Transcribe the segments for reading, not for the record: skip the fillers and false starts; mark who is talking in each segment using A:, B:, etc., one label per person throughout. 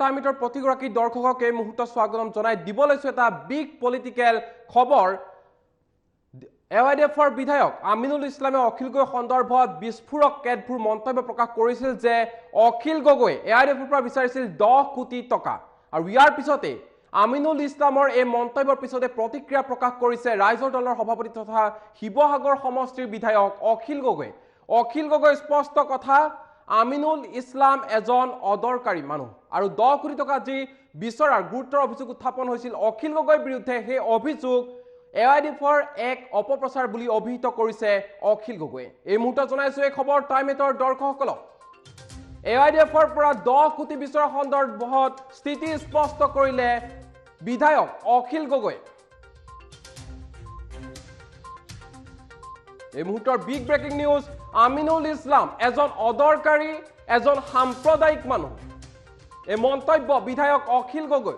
A: টাইমিটৰ প্ৰতিগৰাকী দৰ্শকক এই মুহূৰ্তত স্বাগতম জনাই দিব লৈছো এটা বিগ পলিটিকেল খবৰ এআইডিএফৰ বিধায়ক আমিনুল ইছলামে অখিল গগৈ সন্দৰ্ভত বিস্ফোৰক কেতবোৰ মন্তব্য প্ৰকাশ কৰিছিল যে অখিল গগৈ এআইডিএফৰ পৰা বিচাৰিছিল 10 কোটি টকা আৰু ইয়াৰ পিছতে আমিনুল ইছলামৰ এই মন্তব্যৰ পিছতে প্ৰতিক্ৰিয়া প্ৰকাশ কৰিছে ৰাইজৰ দলৰ সভাপতি তথা শিৱসাগৰ সমষ্টিৰ বিধায়ক অখিল গগৈ স্পষ্ট কথা আমিনুল ইছলাম এজন অদৰকাৰী মানুহ আৰু 10 কোটি টকা যি বিচৰাৰ গুৰুতৰ অভিযোগ উত্থাপন হৈছিল অখিল গগৈৰ বিৰুদ্ধে সেই অভিযোগ এআইডিএফৰ এক অপপ্ৰচাৰ বুলি অভিহিত কৰিছে অখিল গগৈ এই মুহূৰ্তত জনাইছো এই খবৰ টাইমেটৰ দৰ্শকসকলক এআইডিএফৰ পৰা 10 কোটি বিচৰা সন্দৰ্ভত স্থিতি স্পষ্ট কৰিলে বিধায়ক অখিল গগৈ এই মুহূৰ্তৰ big breaking news Aminul Islam এজন অদৰকাৰী এজন সাম্প্ৰদায়িক মানুহ এই মন্তব্য বিধায়ক অখিল গগৈ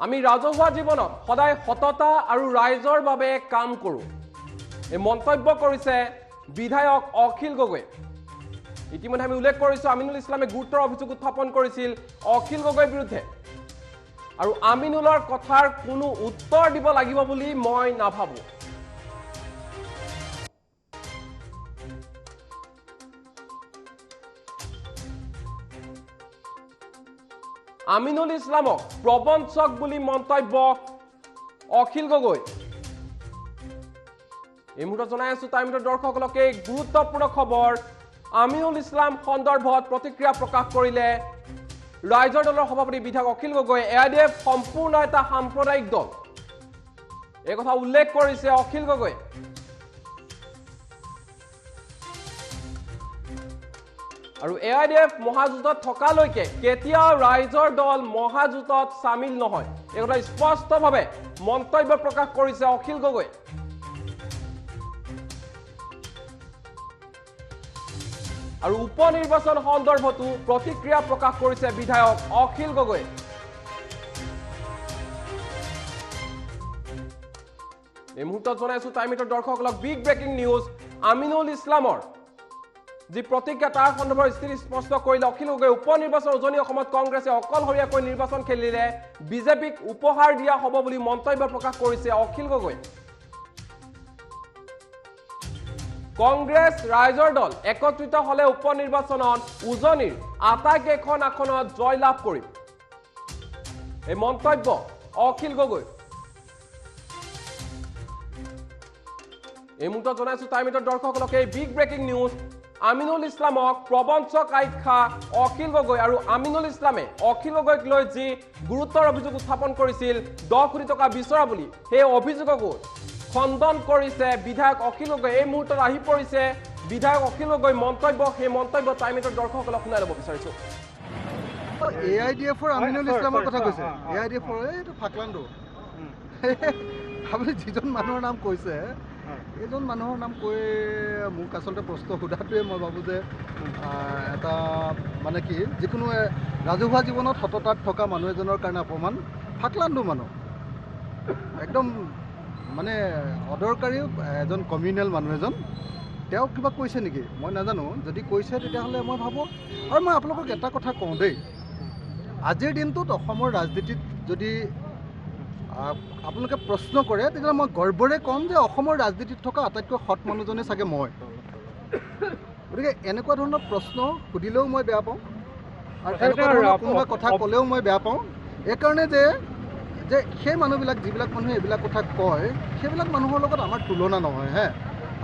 A: আমি ৰাজহুৱা জীৱনত সদায় সততা আৰু ৰাইজৰ বাবে কাম কৰোঁ এই মন্তব্য কৰিছে বিধায়ক অখিল গগৈ ইতিমধ্যে আমি উল্লেখ কৰিছো আমিনুল ইছলামে গুৰুতৰ অভিযোগ উত্থাপন কৰিছিল অখিল গগৈৰ বিৰুদ্ধে আৰু আমিনুলৰ কথাৰ কোনো উত্তৰ দিব লাগিব বুলি মই নাভাবো আমিনুল ইছলামক প্ৰবঞ্চক বুলি মন্তব্য অখিল গগৈ এই মুহূৰ্তত জনাই আছো টাইমটোৰ দৰ্শকসকলক এই গুৰুত্বপূৰ্ণ খবৰ আমিনুল ইছলাম সন্দৰ্ভত প্ৰতিক্ৰিয়া প্ৰকাশ কৰিলে ৰাইজৰ দলৰ সভাপতি বিধায়ক অখিল গগৈ এআইডিএফ সম্পূৰ্ণ এটা সাম্প্ৰদায়িক দল এই কথা উল্লেখ কৰিছে অখিল গগৈ আৰু এআইডিএফ মহাজোঁটত থকালৈকে কেতিয়াও ৰাইজৰ দল মহাজোঁটত সামিল নহয় এই কথা স্পষ্টভাৱে মন্তব্য প্ৰকাশ কৰিছে অখিল গগৈ আৰু উপনিৰ্বাচন সন্দৰ্ভতো প্ৰতিক্ৰিয়া প্ৰকাশ কৰিছে বিধায়ক অখিল গগৈ এই মুহূৰ্তত জনাইছো টাইমিটৰ দৰ্শকসকলক বিগ ব্ৰেকিং নিউজ আমিনুল ইছলামৰ যি প্ৰতিক্ৰিয়া তাৰ সন্দৰ্ভত স্থিতি স্পষ্ট কৰিলে অখিল গগৈ উপনিৰ্বাচন উজনি অসমত কংগ্ৰেছে অকলশৰীয়াকৈ নিৰ্বাচন খেলিলে বিজেপিক উপহাৰ দিয়া হ'ব বুলি মন্তব্য প্ৰকাশ কৰিছে অখিল গগৈ কংগ্ৰেছ ৰাইজৰ দল একত্ৰিত হলে উপনিৰ্বাচনত উজনিৰ আটাইকেইখন আসনত জয়লাভ কৰিম এই মন্তব্য অখিল গগৈ এই মুহূৰ্তত জনাইছো টাইমিটৰ দৰ্শকসকলক এই বিগ ব্ৰেকিং নিউজ আমিনুল ইছলামক প্ৰবঞ্চক আখ্যা অখিল গগৈ আৰু আমিনুল ইছলামে অখিল গগৈক লৈ যি গুৰুতৰ অভিযোগ উত্থাপন কৰিছিল 10 কোটি টকা বিচৰা বুলি সেই অভিযোগকো খণ্ডন কৰিছে বিধায়ক অখিল গগৈ এই মুহূৰ্তত আহি পৰিছে বিধায়ক অখিল গগৈ মন্তব্য সেই মন্তব্য টাইমিটৰ দৰ্শকসকলক শুনাই ল'ব বিচাৰিছো
B: এআইডিএফৰ আমিনুল ইছলামৰ কথা কৈছে এআইডিএফৰ এইটো ফাকলাণ্ডো আপুনি যিজন মানুহৰ নাম কৈছে এইজন মানুহৰ নাম কৈ মোক আচলতে প্ৰশ্ন সোধাটোৱে মই ভাবোঁ যে এটা মানে কি যিকোনো ৰাজহুৱা জীৱনত সততাত থকা মানুহ এজনৰ কাৰণে অপমান ফাকলাণ্ডো মানুহ একদম মানে অদৰকাৰী এজন কমিউনেল মানুহ এজন তেওঁ কিবা কৈছে নেকি মই নাজানো যদি কৈছে তেতিয়াহ'লে মই ভাবোঁ আৰু মই আপোনালোকক এটা কথা কওঁ দেই আজিৰ দিনটোত অসমৰ ৰাজনীতিত যদি আপোনালোকে প্ৰশ্ন কৰে তেতিয়াহ'লে মই গৰ্বৰে ক'ম যে অসমৰ ৰাজনীতিত থকা আটাইতকৈ সৎ মানুহজনে চাগে মই গতিকে এনেকুৱা ধৰণৰ প্ৰশ্ন সুধিলেও মই বেয়া পাওঁ আৰু এনেকুৱা ধৰণৰ কোনোবা কথা ক'লেও মই বেয়া পাওঁ এইকাৰণে যে সেই মানুহবিলাক যিবিলাক মানুহে এইবিলাক কথা কয় সেইবিলাক মানুহৰ লগত আমাৰ তুলনা নহয় হে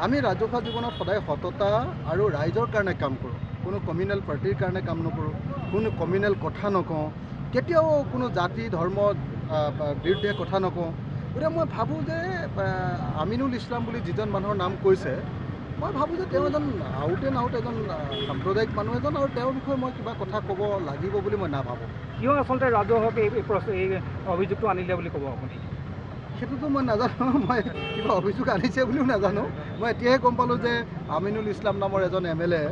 B: আমি ৰাজহুৱা জীৱনত সদায় সততা আৰু ৰাইজৰ কাৰণে কাম কৰোঁ কোনো কমিউনেল পাৰ্টিৰ কাৰণে কাম নকৰোঁ কোনো কমিউনেল কথা নকওঁ কেতিয়াও কোনো জাতি ধৰ্ম বিৰুদ্ধে কথা নকওঁ গতিকে মই ভাবোঁ যে আমিনুল ইছলাম বুলি যিজন মানুহৰ নাম কৈছে মই ভাবোঁ যে তেওঁ এজন আউট এজন সাম্প্ৰদায়িক মানুহ এজন আৰু তেওঁৰ বিষয়ে মই কিবা কথা ক'ব লাগিব বুলি মই নাভাবোঁ
C: কিয় আচলতে ৰাজহুৱাকে এই অভিযোগটো আনিলে বুলি ক'ব আপুনি
B: সেইটোতো মই নাজানো মই কিবা অভিযোগ আনিছে বুলিও নাজানো মই এতিয়াহে গম পালোঁ যে আমিনুল ইছলাম নামৰ এজন MLA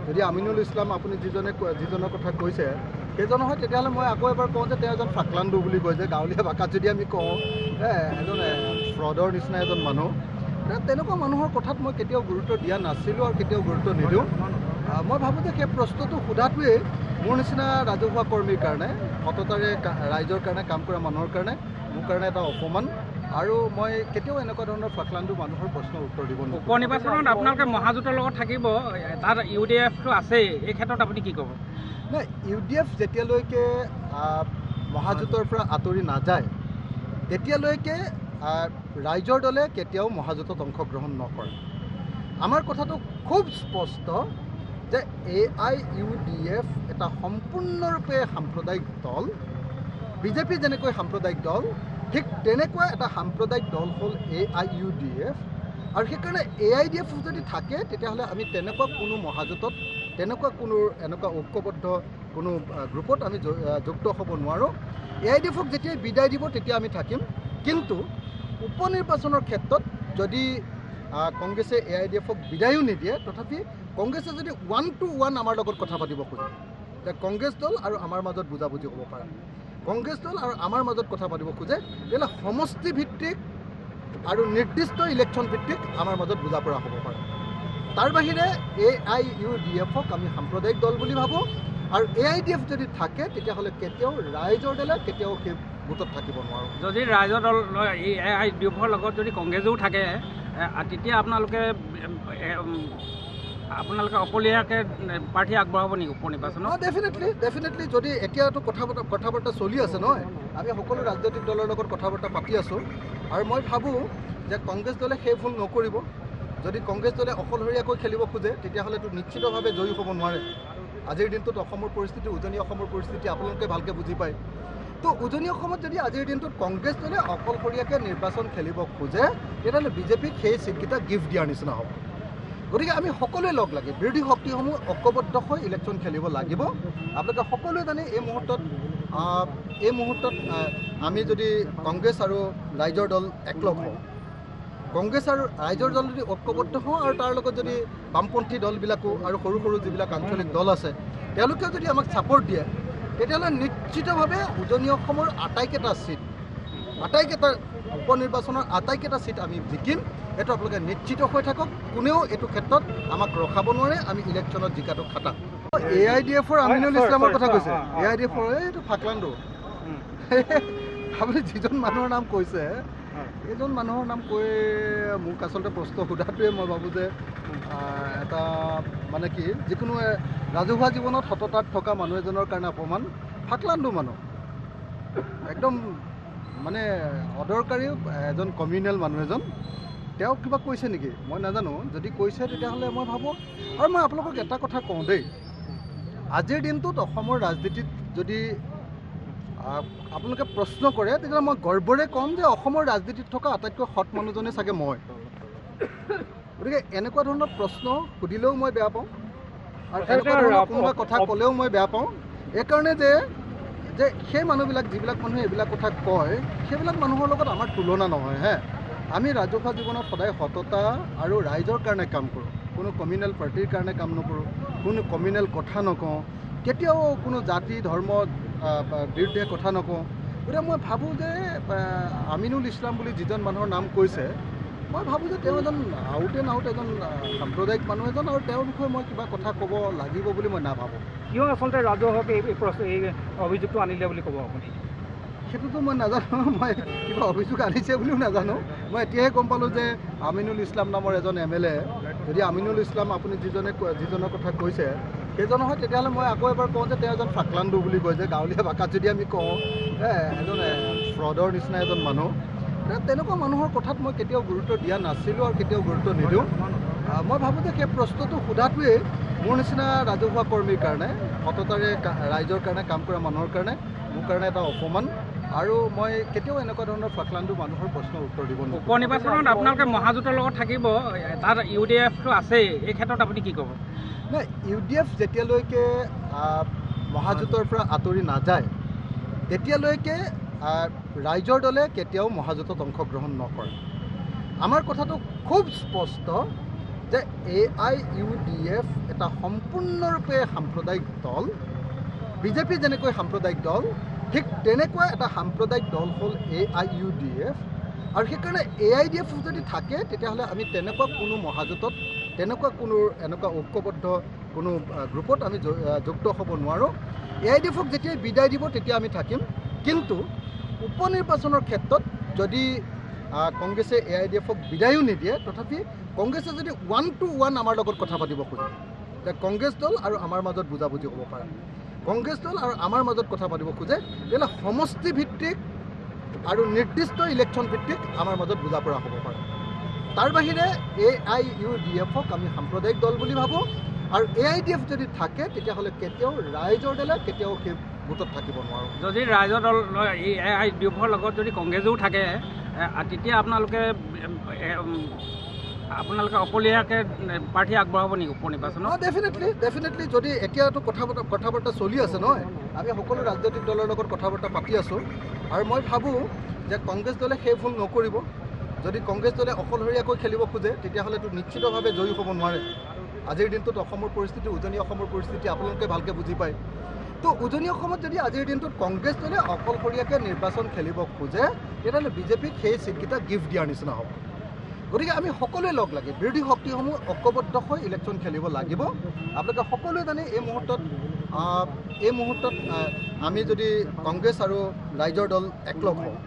B: যদি আমিনুল ইছলাম আপুনি যিজনৰ কথা কৈছে সেইজন হয় তেতিয়াহ'লে মই আকৌ এবাৰ কওঁ যে তেওঁ এজন ফাকলাণ্ডো বুলি কয় যে গাঁৱলীয়া ভাষাত যদি আমি কওঁ এজন ফ্ৰডৰ নিচিনা এজন মানুহ তেনেকুৱা মানুহৰ কথাত মই কেতিয়াও গুৰুত্ব দিয়া নাছিলোঁ আৰু কেতিয়াও গুৰুত্ব নিদিওঁ। মই ভাবোঁ যে সেই প্ৰশ্নটো সোধাটোৱেই মোৰ নিচিনা ৰাজহুৱা কৰ্মীৰ কাৰণে, সততাৰে ৰাইজৰ কাৰণে কাম কৰা মানুহৰ কাৰণে মোৰ কাৰণে এটা অপমান। আৰু মই কেতিয়াও এনেকুৱা ধৰণৰ ফাকলাণ্ডু মানুহৰ প্ৰশ্নৰ উত্তৰ দিব নোৱাৰোঁ।
C: উপ নিৰ্বাচনত আপোনালোকে মহাজোঁটৰ লগত থাকিব, তাত UDF-টো আছেই, এই ক্ষেত্ৰত আপুনি কি ক'ব?
B: নাই, UDF যেতিয়ালৈকে মহাজোঁটৰ পৰা আঁতৰি নাযায় তেতিয়ালৈকে ৰাইজৰ দলে কেতিয়াও মহাজোঁটত অংশগ্ৰহণ নকৰে। আমাৰ কথাটো খুব স্পষ্ট যে AIUDF এটা সম্পূৰ্ণৰূপে সাম্প্ৰদায়িক দল। বিজেপি যেনেকৈ সাম্প্ৰদায়িক দল, ঠিক তেনেকুৱা এটা সাম্প্ৰদায়িক দল হ'ল AIUDF। আৰু সেইকাৰণে AIUDF যদি থাকে তেতিয়াহ'লে আমি তেনেকুৱা কোনো মহাজোঁটত, তেনেকুৱা কোনো এনেকুৱা ঐক্যবদ্ধ কোনো গ্ৰুপত আমি যুক্ত হ'ব নোৱাৰোঁ। AIUDFক যেতিয়াই বিদায় দিব তেতিয়া আমি থাকিম। কিন্তু উপ নিৰ্বাচনৰ ক্ষেত্ৰত যদি কংগ্ৰেছে AIUDFক বিদায়ো নিদিয়ে, তথাপি কংগ্ৰেছে যদি 1-to-1 আমাৰ লগত কথা পাতিব খোজে, যে কংগ্ৰেছ দল আৰু আমাৰ মাজত বুজাবুজি হ'ব পাৰে, কংগ্ৰেছ দল আৰু আমাৰ মাজত কথা পাতিব খোজে, তেতিয়াহ'লে সমষ্টিভিত্তিক আৰু নিৰ্দিষ্ট ইলেকশ্যন ভিত্তিক আমাৰ মাজত বুজা পৰা হ'ব পাৰে। তাৰ বাহিৰে AIUDFক আমি সাম্প্ৰদায়িক দল বুলি ভাবোঁ। আৰু AIUDF যদি থাকে তেতিয়াহ'লে কেতিয়াও ৰাইজৰ দলে কেতিয়াও সেই গোটত থাকিব নোৱাৰোঁ।
C: যদি ৰাইজৰ দল AIUDFৰ লগত যদি কংগ্ৰেছো থাকে, তেতিয়া আপোনালোকে অকলীয়াকৈ প্ৰাৰ্থী আগবঢ়াব নেকি উপ নিৰ্বাচনত?
B: ডেফিনেটলি যদি এতিয়াতো কথা বাৰ্তা চলি আছে নহয়, আমি সকলো ৰাজনৈতিক দলৰ লগত কথা বাৰ্তা পাতি আছোঁ। আৰু মই ভাবোঁ যে কংগ্ৰেছ দলে সেই ভুল নকৰিব। যদি কংগ্ৰেছ দলে অকলশৰীয়াকৈ খেলিব খোজে তেতিয়াহ'লেতো নিশ্চিতভাৱে জয়ী হ'ব নোৱাৰে। আজিৰ দিনটোত অসমৰ পৰিস্থিতি, উজনি অসমৰ পৰিস্থিতি আপোনালোকে ভালকৈ বুজি পায়। তো উজনি অসমত যদি আজিৰ দিনটোত কংগ্ৰেছ দলে অকলশৰীয়াকৈ নিৰ্বাচন খেলিব খোজে তেতিয়াহ'লে বিজেপিক সেই ছিটকেইটা গিফ্ট দিয়াৰ নিচিনা হ'ব। গতিকে আমি সকলোৱে লগ লাগি বিৰোধী শক্তিসমূহ ঐক্যবদ্ধ হৈ ইলেকশ্যন খেলিব লাগিব। আপোনালোকে সকলোৱে জানে এই মুহূৰ্তত আমি যদি কংগ্ৰেছ আৰু ৰাইজৰ দল একলগ হওঁ, কংগ্ৰেছ আৰু ৰাইজৰ দল যদি ঐক্যবদ্ধ হওঁ আৰু তাৰ লগত যদি বামপন্থী দলবিলাকো আৰু সৰু সৰু যিবিলাক আঞ্চলিক দল আছে তেওঁলোকেও যদি আমাক ছাপৰ্ট দিয়ে, তেতিয়াহ'লে নিশ্চিতভাৱে উজনি অসমৰ আটাইকেইটা উপ নিৰ্বাচনৰ আটাইকেইটা ছিট আমি জিকিম। এইটো আপোনালোকে নিশ্চিত হৈ থাকক। কোনেও এইটো ক্ষেত্ৰত আমাক ৰখাব নোৱাৰে। আমি ইলেকশ্যনত জিকাটো খাটাম। AIUDFৰ আমিনুল ইছলামৰ কথা কৈছে। AIUDFৰ এইটো ফাকলাণ্ডু। আপুনি যিজন মানুহৰ নাম কৈছে, এইজন মানুহৰ নাম কৈ মোক আচলতে প্ৰশ্ন সোধাটোৱে মই ভাবোঁ যে এটা মানে কি, যিকোনো ৰাজহুৱা জীৱনত সততাত থকা মানুহ এজনৰ কাৰণে অপমান। ফাকলাণ্ডু মানুহ, একদম মানে অদৰকাৰী এজন কমিউনেল মানুহ এজন। তেওঁ কিবা কৈছে নেকি মই নাজানো। যদি কৈছে তেতিয়াহ'লে মই ভাবোঁ, আৰু মই আপোনালোকক এটা কথা কওঁ দেই, আজিৰ দিনটোত অসমৰ ৰাজনীতিত যদি আপোনালোকে প্ৰশ্ন কৰে তেতিয়াহ'লে মই গৰ্বৰে ক'ম যে অসমৰ ৰাজনীতিত থকা আটাইতকৈ সৎ মানুহজনে চাগে মই। গতিকে এনেকুৱা ধৰণৰ প্ৰশ্ন সুধিলেও মই বেয়া পাওঁ, আৰু এনেকুৱা ধৰণৰ কোনোবা কথা ক'লেও মই বেয়া পাওঁ। এইকাৰণে যে সেই মানুহবিলাক, যিবিলাক মানুহে এইবিলাক কথা কয়, সেইবিলাক মানুহৰ লগত আমাৰ তুলনা নহয়। আমি ৰাজহুৱা জীৱনত সদায় সততা আৰু ৰাইজৰ কাৰণে কাম কৰোঁ। কোনো কমিউনেল পাৰ্টিৰ কাৰণে কাম নকৰোঁ, কোনো কমিউনেল কথা নকওঁ, কেতিয়াও কোনো জাতি ধৰ্ম বিৰুদ্ধে কথা নকওঁ। গতিকে মই ভাবোঁ যে আমিনুল ইছলাম বুলি যিজন মানুহৰ নাম কৈছে, মই ভাবোঁ যে তেওঁ এজন আউট এজন সাম্প্ৰদায়িক মানুহ এজন, আৰু তেওঁৰ বিষয়ে মই কিবা কথা ক'ব লাগিব বুলি মই নাভাবোঁ।
C: কিয় আচলতে ৰাজহুৱাকে এই অভিযোগটো আনিলে বুলি ক'ব আপুনি?
B: সেইটোতো মই নাজানো। মই কিবা অভিযোগ আনিছে বুলিও নাজানো। মই এতিয়াহে গম পালোঁ যে আমিনুল ইছলাম নামৰ এজন MLA। যদি আমিনুল ইছলাম আপুনি যিজনৰ কথা কৈছে সেইজন হয়, তেতিয়াহ'লে মই আকৌ এবাৰ কওঁ যে তেওঁ এজন ফাকলাণ্ডু বুলি কয় যে গাঁৱলীয়া ভাষাত যদি আমি কওঁ, এজন ফ্ৰডৰ নিচিনা এজন মানুহ। তেনেকুৱা মানুহৰ কথাত মই কেতিয়াও গুৰুত্ব দিয়া নাছিলোঁ আৰু কেতিয়াও গুৰুত্ব নিদিওঁ। মই ভাবোঁ যে সেই প্ৰশ্নটো সোধাটোৱেই মোৰ নিচিনা ৰাজহুৱা কৰ্মীৰ কাৰণে, সততাৰে ৰাইজৰ কাৰণে কাম কৰা মানুহৰ কাৰণে মোৰ কাৰণে এটা অপমান। আৰু মই কেতিয়াও এনেকুৱা ধৰণৰ ফাকলাণ্ডু মানুহৰ প্ৰশ্নৰ উত্তৰ দিব নোৱাৰোঁ।
C: উপ নিৰ্বাচনত আপোনালোকে মহাজোঁটৰ লগত থাকিব, তাত UDF-টো আছেই, এই ক্ষেত্ৰত আপুনি কি ক'ব?
B: নাই, UDF যেতিয়ালৈকে মহাজোঁটৰ পৰা আঁতৰি নাযায় তেতিয়ালৈকে ৰাইজৰ দলে কেতিয়াও মহাজোঁটত অংশগ্ৰহণ নকৰে। আমাৰ কথাটো খুব স্পষ্ট যে AIUDF এটা সম্পূৰ্ণৰূপে সাম্প্ৰদায়িক দল। বিজেপি যেনেকৈ সাম্প্ৰদায়িক দল, ঠিক তেনেকুৱা এটা সাম্প্ৰদায়িক দল হ'ল AIUDF। আৰু সেইকাৰণে AIDF যদি থাকে তেতিয়াহ'লে আমি তেনেকুৱা কোনো মহাজোঁটত তেনেকুৱা কোনো এনেকুৱা ঐক্যবদ্ধ কোনো গ্ৰুপত আমি যুক্ত হ'ব নোৱাৰোঁ। AIDFক যেতিয়াই বিদায় দিব তেতিয়া আমি থাকিম, কিন্তু উপনিৰ্বাচনৰ ক্ষেত্ৰত যদি কংগ্ৰেছে AIDFক বিদায়ো নিদিয়ে, তথাপি কংগ্ৰেছে যদি 1-to-1 আমাৰ লগত কথা পাতিব খোজে, যে কংগ্ৰেছ দল আৰু আমাৰ মাজত বুজাবুজি হ'ব পাৰে, কংগ্ৰেছ দল আৰু আমাৰ মাজত কথা পাতিব খোজে, তেতিয়াহ'লে সমষ্টিভিত্তিক আৰু নিৰ্দিষ্ট ইলেকশ্যন ভিত্তিক আমাৰ মাজত বুজা পৰা হ'ব পাৰে। তাৰ বাহিৰে AIUDFক আমি সাম্প্ৰদায়িক দল বুলি ভাবোঁ, আৰু AIDF যদি থাকে তেতিয়াহ'লে কেতিয়াও ৰাইজৰ দলে কেতিয়াও সেই গোটত থাকিব নোৱাৰোঁ।
C: যদি ৰাইজৰ দল AIUDFৰ লগত যদি কংগ্ৰেছো থাকে, তেতিয়া আপোনালোকে অকলীয়াকৈ প্ৰাৰ্থী আগবঢ়াব নেকি উপনিৰ্বাচনত?
B: ডেফিনেটলি যদি এতিয়াতো কথা বাৰ্তা চলি আছে নহয়, আমি সকলো ৰাজনৈতিক দলৰ লগত কথা বাৰ্তা পাতি আছোঁ, আৰু মই ভাবোঁ যে কংগ্ৰেছ দলে সেই ভুল নকৰিব। যদি কংগ্ৰেছ দলে অকলশৰীয়াকৈ খেলিব খোজে তেতিয়াহ'লেতো নিশ্চিতভাৱে জয়ী হ'ব নোৱাৰে। আজিৰ দিনটোত অসমৰ পৰিস্থিতি, উজনি অসমৰ পৰিস্থিতি আপোনালোকে ভালকৈ বুজি পায়। তো উজনি অসমত যদি আজিৰ দিনটোত কংগ্ৰেছ দলে অকলশৰীয়াকৈ নিৰ্বাচন খেলিব খোজে, তেতিয়াহ'লে বিজেপিক সেই ছিটকেইটা গিফ্ট দিয়াৰ নিচিনা হ'ব। গতিকে আমি সকলোৱে লগ লাগি বিৰোধী শক্তিসমূহ ঐক্যবদ্ধ হৈ ইলেকশ্যন খেলিব লাগিব। আপোনালোকে সকলোৱে জানে এই মুহূৰ্তত আমি যদি কংগ্ৰেছ আৰু ৰাইজৰ দল একলগ হওঁ,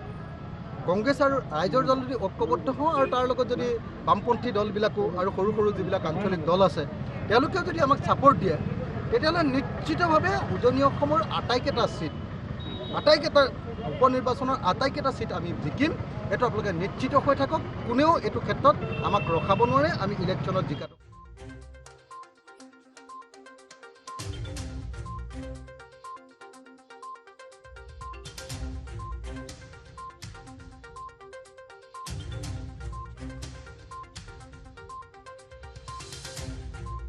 B: কংগ্ৰেছ আৰু ৰাইজৰ দল যদি ঐক্যবদ্ধ হওঁ, আৰু তাৰ লগত যদি বামপন্থী দলবিলাকো আৰু সৰু সৰু যিবিলাক আঞ্চলিক দল আছে তেওঁলোকেও যদি আমাক ছাপৰ্ট দিয়ে, তেতিয়াহ'লে নিশ্চিতভাৱে উজনি অসমৰ আটাইকেইটা উপনিৰ্বাচনৰ আটাইকেইটা ছিট আমি জিকিম। এইটো আপোনালোকে নিশ্চিত হৈ থাকক, কোনেও এইটো ক্ষেত্ৰত আমাক ৰখাব নোৱাৰে। আমি ইলেকশ্যনত জিকাটো